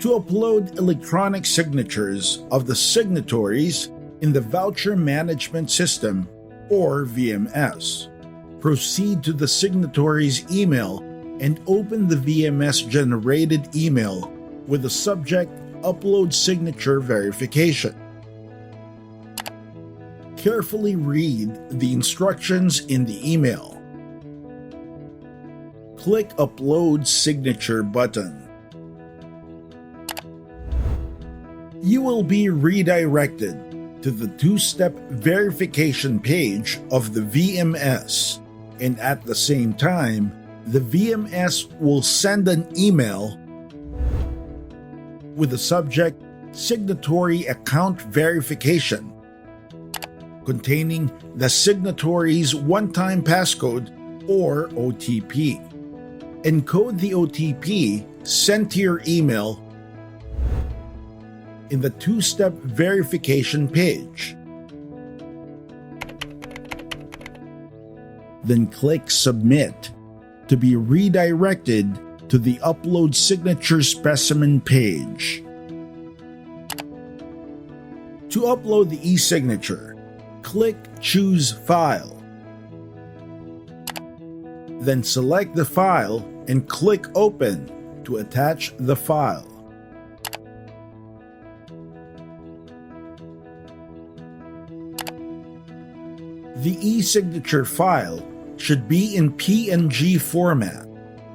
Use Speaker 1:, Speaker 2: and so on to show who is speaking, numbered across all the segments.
Speaker 1: to upload electronic signatures of the signatories in the Voucher Management System, or VMS. Proceed to the signatory's email and open the VMS-generated email with the subject Upload Signature Verification. Carefully read the instructions in the email. Click Upload Signature button. You will be redirected to the two-step verification page of the VMS, and at the same time, the VMS will send an email with the subject Signatory Account Verification, containing the signatory's one-time passcode or OTP. Encode the OTP sent to your email in the two-step verification page. Then click Submit to be redirected to the Upload Signature Specimen page. To upload the e-signature, click Choose File. Then select the file and click Open to attach the file. The e-signature file should be in PNG format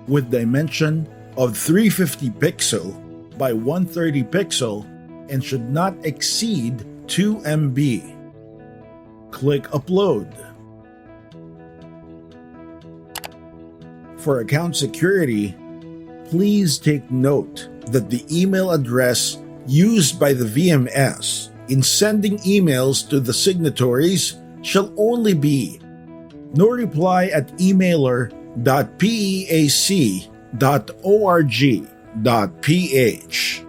Speaker 1: with dimension of 350 pixel by 130 pixel and should not exceed 2 MB. Click Upload. For account security, please take note that the email address used by the VMS in sending emails to the signatories shall only be noreply@peac.org.ph.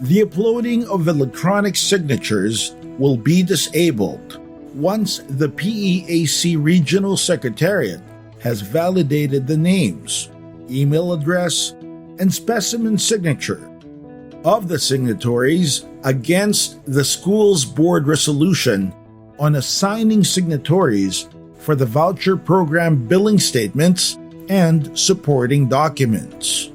Speaker 1: The uploading of electronic signatures will be disabled once the PEAC Regional Secretariat has validated the names, email address, and specimen signature of the signatories against the school's board resolution on assigning signatories for the voucher program billing statements and supporting documents.